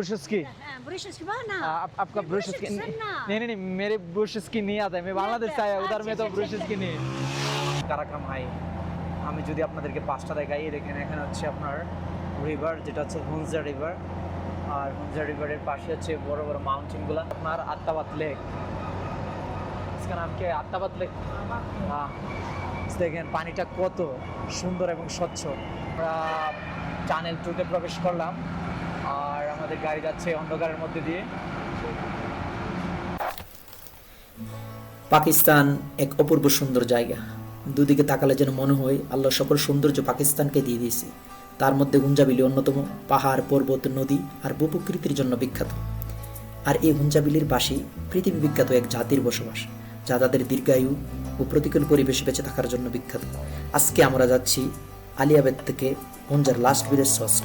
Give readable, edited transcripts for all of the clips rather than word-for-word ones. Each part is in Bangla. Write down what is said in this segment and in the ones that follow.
ब्रुशेस की ब्रशेस की बात ना आपका ब्रुशेस की नहीं नहीं नहीं मेरे ब्रुशेस की नहीं आता है मैं बांग्लादेश से आया उधर में तो ब्रुशेस की नहीं কারাকরাম হাই আমি যদি আপনাদেরকে পাঁচটা দেখাই দেখেন এখানে হচ্ছে আপনার রিভার যেটা হচ্ছে হুনজা রিভার আর হুনজা রিভারের পাশে হচ্ছে বড় বড় মাউন্টেনগুলো আপনার আত্তাবাদ লেক इसका नाम क्या है আত্তাবাদ লেক হ্যাঁ দেখেন পানিটা কত সুন্দর এবং স্বচ্ছ আমরা টানেল টুতে প্রবেশ করলাম আর আমাদের গাড়ি যাচ্ছে অন্ধকারের মধ্যে দিয়ে পাকিস্তান এক অপূর্ব সুন্দর জায়গা দুদিকে তাকালে যেন মনে হয় আল্লাহ সকল সৌন্দর্য পাকিস্তানকে দিয়ে দিয়েছে তার মধ্যে হুঞ্জাবিলি অন্যতম পাহাড় পর্বত নদী আর ভূপ্রকৃতির জন্য বিখ্যাত আর এই হুঞ্জাবিলির পাশেই পৃথিবী বিখ্যাত এক জাতির বসবাস যা তাদের দীর্ঘায়ু ও প্রতিকূল পরিবেশে বেঁচে থাকার জন্য বিখ্যাত আজকে আমরা যাচ্ছি আলিয়াবাদ থেকে হুঞ্জার লাস্ট ভিলেজ সস্ট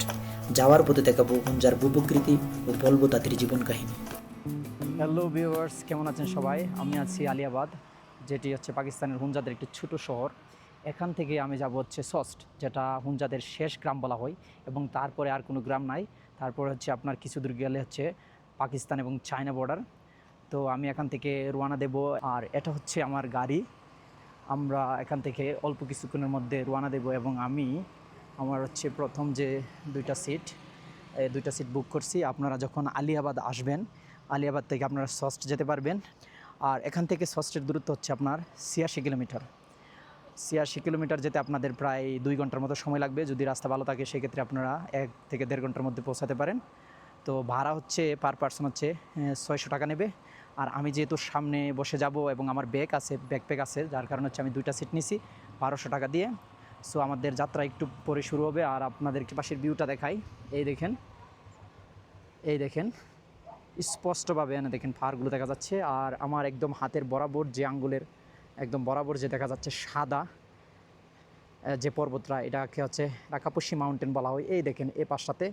যাওয়ার পথে দেখাবো হুঞ্জার ভূপ্রকৃতি ও বলবো তাদের জীবন কাহিনী হ্যালো ভিউয়ার্স কেমন আছেন সবাই আমি আছি আলিয়াবাদ যেটি হচ্ছে পাকিস্তানের হুঞ্জাদের একটি ছোট শহর এখান থেকে আমি যাব হচ্ছে সস্ট যেটা হুঞ্জাদের শেষ গ্রাম বলা হয় এবং তারপরে আর কোনো গ্রাম নাই তারপরে হচ্ছে আপনার কিছু দূর গেলে হচ্ছে পাকিস্তান এবং চায়না বর্ডার তো আমি এখান থেকে রওনা দেব আর এটা হচ্ছে আমার গাড়ি আমরা এখান থেকে অল্প কিছুক্ষণের মধ্যে রওনা দেব এবং আমি আমার হচ্ছে প্রথম যে দুইটা সিট বুক করছি আপনারা যখন আলিয়াবাদ আসবেন আলিয়াবাদ থেকে আপনারা সস্ট যেতে পারবেন আর এখান থেকে সস্টের দূরত্ব হচ্ছে আপনার 86 কিলোমিটার যেতে আপনাদের প্রায় 2 ঘন্টার মতো সময় লাগবে যদি রাস্তা ভালো থাকে সেক্ষেত্রে আপনারা 1 থেকে 1.5 ঘন্টার মধ্যে পৌঁছাতে পারেন তো ভাড়া হচ্ছে পার পার্সন হচ্ছে 600 টাকা নেবে আর আমি যেহেতু সামনে বসে যাব এবং আমার ব্যাকপ্যাক আছে যার কারণে হচ্ছে আমি দুইটা সিট নিছি 1200 টাকা দিয়ে সো আমাদের যাত্রা একটু পরে শুরু হবে আর আপনাদেরকে পাশের ভিউটা দেখাই এই দেখেন স্পষ্টভাবে এনে দেখেন পাহাড়গুলো দেখা যাচ্ছে আর আমার একদম হাতের বরাবর যে আঙ্গুলের একদম বরাবর যে দেখা যাচ্ছে সাদা যে পর্বতটা এটাকে হচ্ছে রাকাপুশি মাউন্টেন বলা হয় এই দেখেন এই পাশটাতে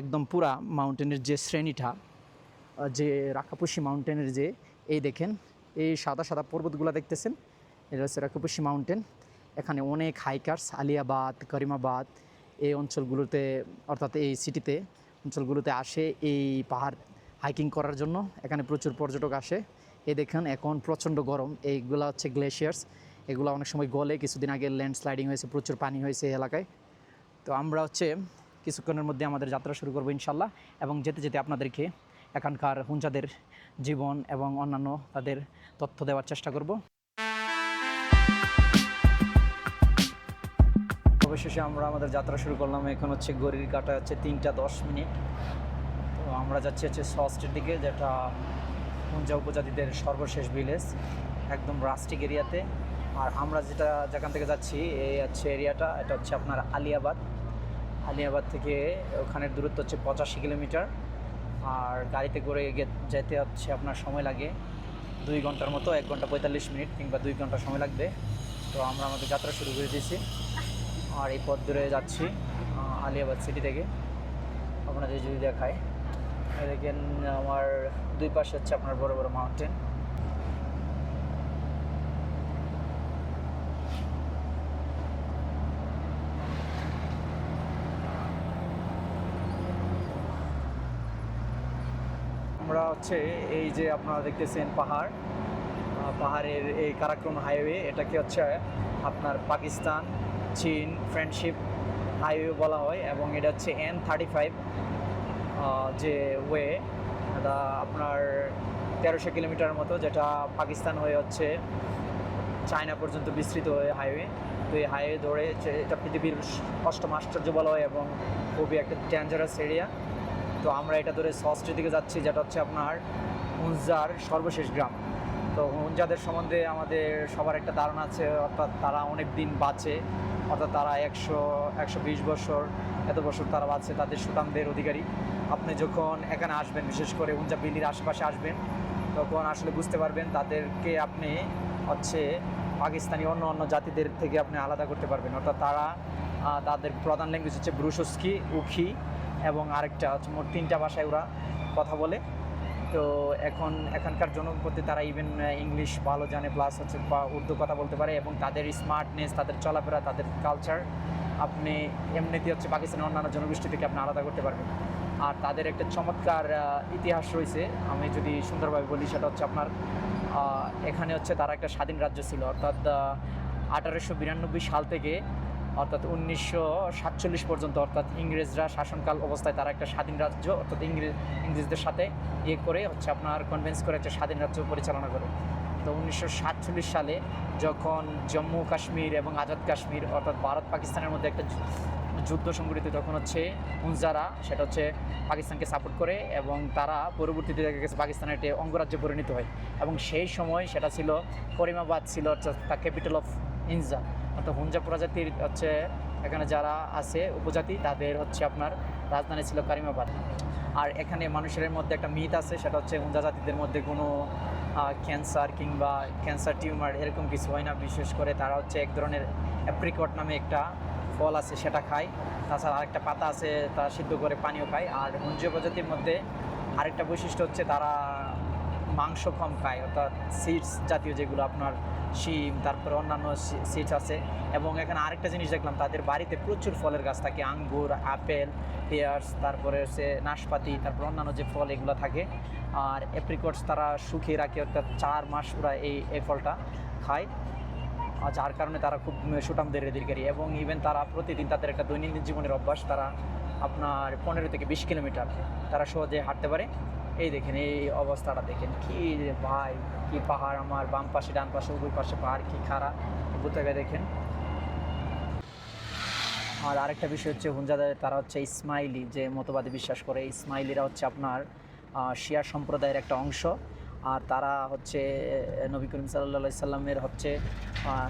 একদম পুরা মাউন্টেনের যে শ্রেণীটা যে রাকাপুশি মাউন্টেনের যে এই দেখেন এই সাদা সাদা পর্বতগুলো দেখতেছেন এটা হচ্ছে রাকাপুশি মাউন্টেন এখানে অনেক হাইকার্স আলিয়াবাদ করিমাবাদ এই অঞ্চলগুলোতে অর্থাৎ এই সিটিতে অঞ্চলগুলোতে আসে এই পাহাড় হাইকিং করার জন্য এখানে প্রচুর পর্যটক আসে এই দেখেন এখন প্রচণ্ড গরম এইগুলো হচ্ছে গ্লেশিয়ার্স এগুলো অনেক সময় গলে কিছুদিন আগে ল্যান্ডস্লাইডিং হয়েছে প্রচুর পানি হয়েছে এই এলাকায় তো আমরা হচ্ছে কিছুক্ষণের মধ্যে আমাদের যাত্রা শুরু করবো ইনশাল্লাহ এবং যেতে যেতে আপনাদেরকে এখানকার হুঞ্জাদের জীবন এবং অন্যান্য তাদের তথ্য দেওয়ার চেষ্টা করব অবশেষে আমরা আমাদের যাত্রা শুরু করলাম এখন হচ্ছে ঘড়ির কাঁটা হচ্ছে 3:10 তো আমরা যাচ্ছি হচ্ছে সস্টের দিকে যেটা হুঞ্জা উপজাতিদের সর্বশেষ ভিলেজ একদম রাস্টিক এরিয়াতে আর আমরা যেখান থেকে যাচ্ছি এই হচ্ছে এরিয়াটা এটা হচ্ছে আপনার আলিয়াবাদ থেকে ওখানের দূরত্ব হচ্ছে 85 কিলোমিটার আর গাড়িতে করে যেতে হচ্ছে আপনার সময় লাগে 2 ঘন্টার মতো 1 ঘন্টা 45 মিনিট কিংবা 2 ঘন্টা সময় লাগবে তো আমরা আমাদের যাত্রা শুরু করে দিয়েছি আর এই পথ ধরে যাচ্ছি আলিয়াবাদ সিটি থেকে আপনাদের যদি দেখায় দেখেন আমার দুই পাশে হচ্ছে আপনার বড় বড় মাউন্টেন আমরা হচ্ছে এই যে আপনারা দেখতেছেন পাহাড়ের এই কারাক্রম হাইওয়ে এটাকে হচ্ছে আপনার পাকিস্তান চীন ফ্রেন্ডশিপ হাইওয়ে বলা হয় এবং এটা হচ্ছে N35 যে ওয়ে এটা আপনার 1300 কিলোমিটার মতো যেটা পাকিস্তান হয়ে হচ্ছে চায়না পর্যন্ত বিস্তৃত হয়ে হাইওয়ে তো এই হাইওয়ে ধরে এটা পৃথিবীর 8ম আশ্চর্য বলা হয় এবং খুবই একটা ডেঞ্জারাস এরিয়া তো আমরা এটা ধরে সস্টের দিকে যাচ্ছি যেটা হচ্ছে আপনার হুঞ্জার সর্বশেষ গ্রাম তো হুঞ্জাদের সম্বন্ধে আমাদের সবার একটা ধারণা আছে অর্থাৎ তারা অনেক দিন বাঁচে অর্থাৎ তারা 120 বছর এত বছর তারা বাঁচে তাদের সুঠামদের অধিকারী আপনি যখন এখানে আসবেন বিশেষ করে হুঞ্জা বিলির আশেপাশে আসবেন তখন আসলে বুঝতে পারবেন তাদেরকে আপনি হচ্ছে পাকিস্তানি অন্য জাতিদের থেকে আপনি আলাদা করতে পারবেন অর্থাৎ তাদের প্রধান ল্যাঙ্গুয়েজ হচ্ছে ব্রুশস্কি উখি এবং আরেকটা হচ্ছে মোট 3টা ভাষায় ওরা কথা বলে তো এখানকার জনগণপতি তারা ইভেন ইংলিশ ভালো জানে প্লাস হচ্ছে বা উর্দু কথা বলতে পারে এবং তাদের স্মার্টনেস তাদের চলাফেরা তাদের কালচার আপনি এমনিতে হচ্ছে পাকিস্তানের অন্যান্য জনগোষ্ঠী থেকে আপনি আলাদা করতে পারবেন আর তাদের একটা চমৎকার ইতিহাস রয়েছে। আমি যদি সুন্দরভাবে বলি সেটা হচ্ছে আপনার এখানে হচ্ছে তারা একটা স্বাধীন রাজ্য ছিল, অর্থাৎ 1892 সাল থেকে অর্থাৎ 1947 পর্যন্ত, অর্থাৎ ইংরেজরা শাসনকাল অবস্থায় তারা একটা স্বাধীন রাজ্য, অর্থাৎ ইংরেজদের সাথে করে হচ্ছে আপনার কনভিন্স করে একটা স্বাধীন রাজ্য পরিচালনা করে। তো 1947 সালে যখন জম্মু কাশ্মীর এবং আজাদ কাশ্মীর অর্থাৎ ভারত পাকিস্তানের মধ্যে একটা যুদ্ধ সংঘটিত, তখন হচ্ছে হুনজারা সেটা হচ্ছে পাকিস্তানকে সাপোর্ট করে এবং তারা পরবর্তীতে দেখা গেছে পাকিস্তানের একটি অঙ্গরাজ্যে পরিণত হয়। এবং সেই সময় সেটা ছিল করিমাবাদ ছিল হচ্ছে দ্য ক্যাপিটাল অফ হিনজা, অর্থাৎ হুনজা প্রজাতির হচ্ছে এখানে যারা আছে উপজাতি তাদের হচ্ছে আপনার রাজধানী ছিল করিমাবাদ। আর এখানে মানুষের মধ্যে একটা মিথ আছে, সেটা হচ্ছে হুনজা জাতিদের মধ্যে কোনো ক্যান্সার কিংবা ক্যান্সার টিউমার এরকম কিছু হয় না। বিশেষ করে তারা হচ্ছে এক ধরনের অ্যাপ্রিকট নামে একটা ফল আছে সেটা খায়, তাছাড়া আরেকটা পাতা আছে তা সিদ্ধ করে পানীয় খায়। আর হুনজা প্রজাতির মধ্যে আরেকটা বৈশিষ্ট্য হচ্ছে তারা মাংস কম খায়, অর্থাৎ সিডস জাতীয় যেগুলো আপনার শিম, তারপরে অন্যান্য সিডস আছে। এবং এখানে আরেকটা জিনিস দেখলাম, তাদের বাড়িতে প্রচুর ফলের গাছ থাকে, আঙ্গুর, আপেল, পেয়ার্স, তারপরে হচ্ছে নাশপাতি, তারপর অন্যান্য যে ফল এগুলো থাকে। আর অ্যাপ্রিকটস তারা শুকিয়ে রাখে, অর্থাৎ 4 মাস ওরা এই ফলটা খায়, যার কারণে তারা খুব সুঠামদের অধিকারী। এবং ইভেন তারা প্রতিদিন তাদের একটা দৈনন্দিন জীবনের অভ্যাস, তারা আপনার 15 থেকে 20 কিলোমিটার তারা সহজে হাঁটতে পারে। এই দেখেন, এই অবস্থাটা দেখেন, কি রে ভাই, কি পাহাড়, আমার বাম পাশে ডান পাশে উভয় পাশে পাহাড়, কি খাড়া উপত্যকা দেখেন। আর আরেকটা বিষয় হচ্ছে হুনজাদের তারা হচ্ছে ইসমাইলি যে মতবাদে বিশ্বাস করে। ইসমাইলিরা হচ্ছে আপনার শিয়া সম্প্রদায়ের একটা অংশ। আর তারা হচ্ছে নবী করিম সাল্লাল্লাহু সাল্লামের হচ্ছে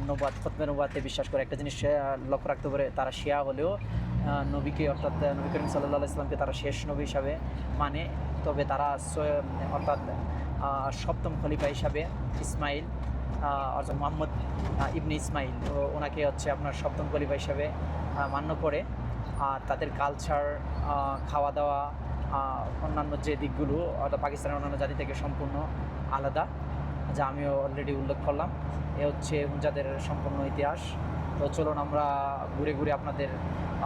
নবাত খতমে নবাতে বিশ্বাস করে। একটা জিনিস লক্ষ্য রাখতে পারে, তারা শিয়া হলেও নবীকে অর্থাৎ নবী করিম সাল্লাল্লাহু সাল্লামকে তারা শেষ নবী হিসাবে মানে। তবে তারা অর্থাৎ সপ্তম খলিফা হিসাবে ইসমাইল অর্থাৎ মোহাম্মদ ইবনে ইসমাইল, তো ওনাকে হচ্ছে আপনার সপ্তম খলিফা হিসাবে মান্য করে। আর তাদের কালচার, খাওয়া দাওয়া, অন্যান্য যে দিকগুলো অর্থাৎ পাকিস্তানের অন্যান্য জাতি থেকে সম্পূর্ণ আলাদা, যা আমিও অলরেডি উল্লেখ করলাম। এ হচ্ছে হুনজাদের সম্পূর্ণ ইতিহাস। তো চলুন আমরা ঘুরে ঘুরে আপনাদের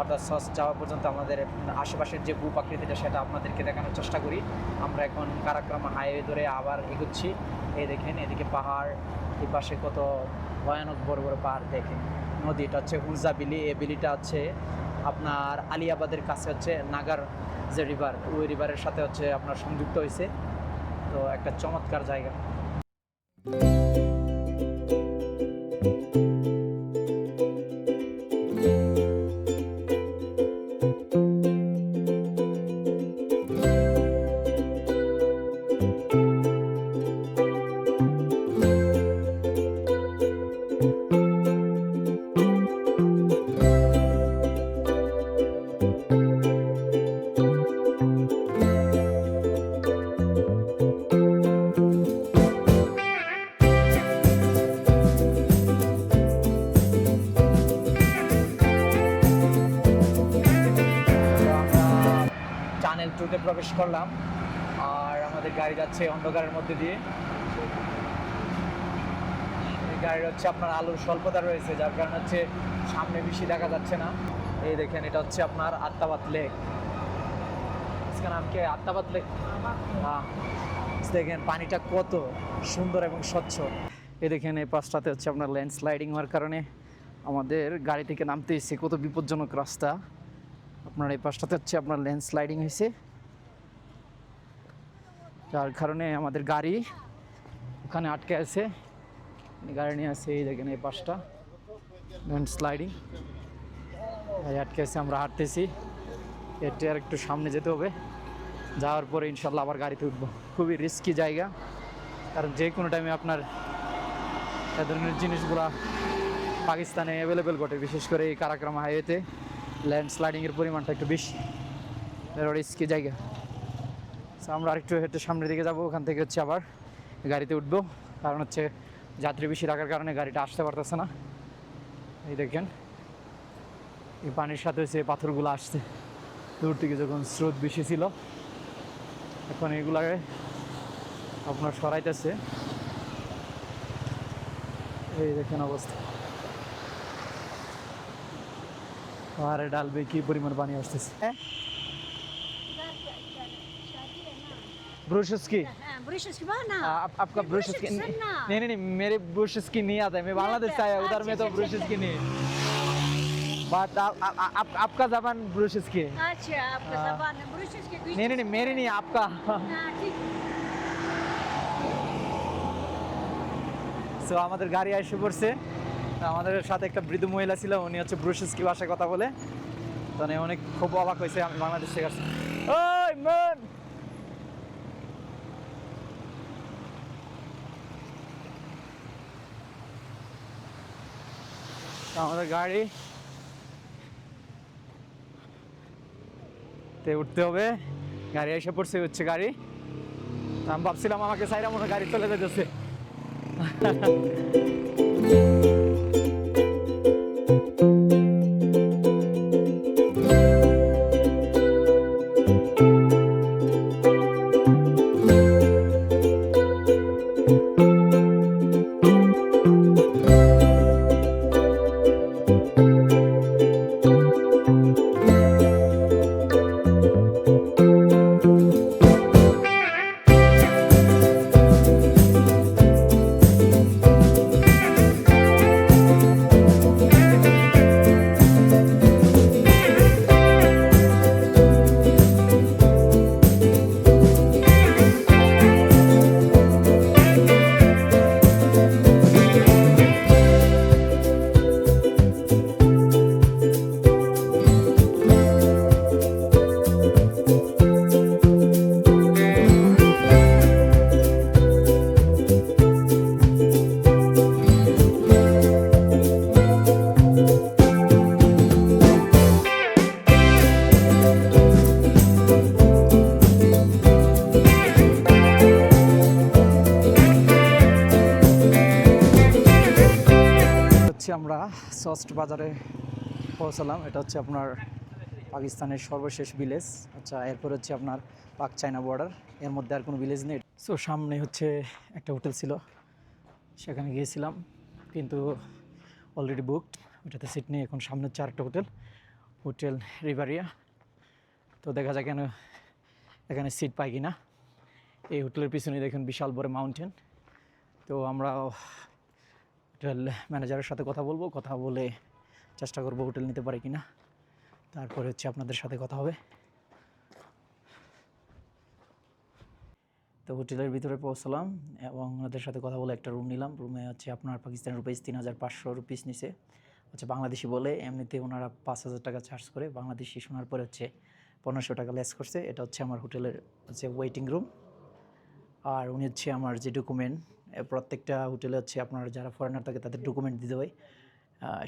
অর্থাৎ সস যাওয়া পর্যন্ত আমাদের আশেপাশের যে ভূপ্রাকৃতিটা সেটা আপনাদেরকে দেখানোর চেষ্টা করি। আমরা এখন কারাক্রম হাইওয়ে ধরে আবার এগোচ্ছি। এই দেখেন, এদিকে পাহাড়, এই পাশে কত ভয়ানক বড় বড় পাহাড় দেখেন। নদী, এটা হচ্ছে হুনজা বিলি। এই বিলিটা হচ্ছে আপনার আলিয়াবাদের কাছে হচ্ছে নাগার যে রিভার, ওই রিভারের সাথে হচ্ছে আপনার সংযুক্ত হয়েছে। তো একটা চমৎকার জায়গা। টানেল টুতে প্রবেশ করলাম, আর আমাদের গাড়ি যাচ্ছে অন্ধকারের মধ্যে দিয়ে। এই গাড়ির হচ্ছে আপনার আলোর স্বল্পতা রয়েছে, যার কারণে হচ্ছে সামনে বেশি দেখা যাচ্ছে না। এই দেখেন, এটা হচ্ছে আপনার আত্মাবাদ লেক। इसका नाम क्या है? আত্মাবাদ লেক। হ্যাঁ, দেখেন পানিটা কত সুন্দর এবং স্বচ্ছ। এই দেখেন, এই পাশটাতে হচ্ছে আপনার ল্যান্ডস্লাইডিং হওয়ার কারণে আমাদের গাড়ি থেকে নামতে এসেছে, কত বিপজ্জনক রাস্তা। আপনার এই পাশটাতে হচ্ছে আপনার ল্যান্ডস্লাইডিং হয়েছে, যার কারণে আমাদের গাড়ি ওখানে আটকে আছে। গাড়ি নিয়ে আছে, এই দেখেন এই পাশটা ল্যান্ডস্লাইডিং আটকে আছে। আমরা হাঁটতেছি, এতে আর একটু সামনে যেতে হবে, যাওয়ার পরে ইনশাল্লাহ আবার গাড়িতে উঠবো। খুবই রিস্কি জায়গা, কারণ যে কোনো টাইমে আপনার এ ধরনের জিনিসগুলা পাকিস্তানে অ্যাভেলেবেল ঘটে, বিশেষ করে এই কারাক্রম হাইওয়েতে ল্যান্ডস্লাইডিংয়ের পরিমাণটা একটু বেশি, রিস্কি জায়গা। তো আমরা আরেকটু হেঁটে সামনের দিকে যাবো, ওখান থেকে হচ্ছে আবার গাড়িতে উঠবো, কারণ হচ্ছে যাত্রী বেশি রাখার কারণে গাড়িটা আসতে পারতেছে না। এই দেখেন, এই পানির সাথে হচ্ছে পাথরগুলো আসছে দূর থেকে, যখন স্রোত বেশি ছিল। এখন এগুলাকে আপনার সরাইতেছে। এই দেখেন অবস্থা, পাহাড়ে ডালবে কি পরিমাণ পানি আসতেছে। ब्रुशेस की ब्रशेस की बना आपका ये ब्रुशेस की brushes करना। नहीं मेरे ब्रुशेस की नहीं आता है, मैं बांग्लादेश से आया, उधर में तो अच्छा, ब्रुशेस अच्छा। की नहीं। बात आपका जबान ब्रुशेस की है। अच्छा आपका हाँ। जबान है ब्रशेस की नहीं मेरी नहीं, आपका। हाँ ठीक সো আমাদের গাড়ি এসে পড়ছে। তো আমাদের সাথে একটা বৃদ্ধ মহিলা ছিল, উনি হচ্ছে ব্রুশেস কি ভাষায় কথা বলে। তো উনি অনেক খুব অবাক হয়েছে আমি বাংলাদেশ থেকে আসছি। ওই ম্যান, আমাদের গাড়ি তে উঠতে হবে। গাড়ি এসে পড়ছে, হচ্ছে গাড়ি। তো আমি ভাবছিলাম আমাকে সাইরা মনে হয় গাড়ি চলে যেতেছে। হচ্ছে আমরা সস্ট বাজারে পৌঁছালাম। এটা হচ্ছে আপনার পাকিস্তানের সর্বশেষ ভিলেজ। আচ্ছা, এরপর হচ্ছে আপনার পাক চায়না বর্ডার, এর মধ্যে আর কোনো ভিলেজ নেই। সো সামনে হচ্ছে একটা হোটেল ছিল, সেখানে গিয়েছিলাম কিন্তু অলরেডি বুকড, ওটাতে সিট নেই। এখন সামনে হচ্ছে আরেকটা হোটেল, হোটেল রিভারিয়া। তো দেখা যায় কেন এখানে সিট পাই কি না। এই হোটেলের পিছনে দেখুন বিশাল বড় মাউন্টেন। তো আমরা হোটেল ম্যানেজারের সাথে কথা বলবো, কথা বলে চেষ্টা করবো হোটেল নিতে পারে কিনা, তারপরে হচ্ছে আপনাদের সাথে কথা হবে। তো হোটেলের ভিতরে পৌঁছলাম এবং ওনাদের সাথে কথা বলে একটা রুম নিলাম। রুমে হচ্ছে আপনার পাকিস্তানি রুপিস 3500 রুপিস নিছে। আচ্ছা, বাংলাদেশি বলে এমনিতে ওনারা 5000 টাকা চার্জ করে, বাংলাদেশি শোনার পরে হচ্ছে 1500 টাকা লেস করছে। এটা হচ্ছে আমার হোটেলের হচ্ছে ওয়েটিং রুম। আর উনি হচ্ছে আমার যে ডকুমেন্ট, প্রত্যেকটা হোটেলে হচ্ছে আপনার যারা ফরেনার থাকে তাদের ডকুমেন্ট দিতে হয়।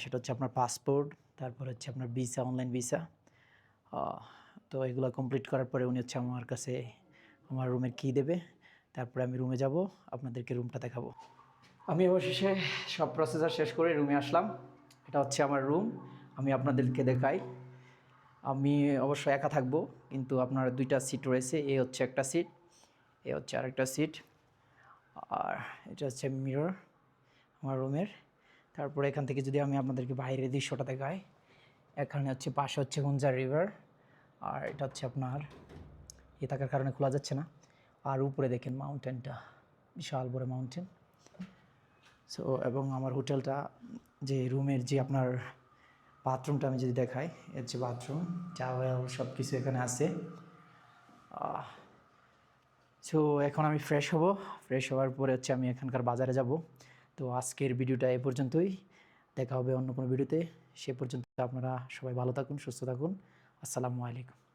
সেটা হচ্ছে আপনার পাসপোর্ট, তারপর হচ্ছে আপনার ভিসা, অনলাইন ভিসা। তো এগুলো কমপ্লিট করার পরে উনি হচ্ছে আমার কাছে আমার রুমের কী দেবে, তারপরে আমি রুমে যাব, আপনাদেরকে রুমটা দেখাবো। আমি অবশেষে সব প্রসেসার শেষ করে রুমে আসলাম। এটা হচ্ছে আমার রুম, আমি আপনাদেরকে দেখাই। আমি অবশ্য একা থাকবো, কিন্তু আপনার 2টা সিট রয়েছে। এ হচ্ছে একটা সিট, এ হচ্ছে আরেকটা সিট, আর এটা হচ্ছে মিরর আমার রুমের। তারপরে এখান থেকে যদি আমি আপনাদেরকে বাইরের দৃশ্যটা দেখাই, এখানে হচ্ছে পাশে হচ্ছে গুঞ্জা রিভার, আর এটা হচ্ছে আপনার থাকার কারণে খোলা যাচ্ছে না। আর উপরে দেখেন মাউন্টেনটা, বিশাল বড় মাউন্টেন। সো এবং আমার হোটেলটা যে রুমের যে আপনার বাথরুমটা আমি যদি দেখাই, এর যে বাথরুম, টাওয়েল সব কিছু এখানে আছে। সো এখন আমি ফ্রেশ হব, ফ্রেশ হওয়ার পরে হচ্ছে আমি এখানকার বাজারে যাব। তো আজকের ভিডিওটা এ পর্যন্তই, দেখা হবে অন্য কোনো ভিডিওতে। সে পর্যন্ত আপনারা সবাই ভালো থাকুন, সুস্থ থাকুন। আসসালামু আলাইকুম।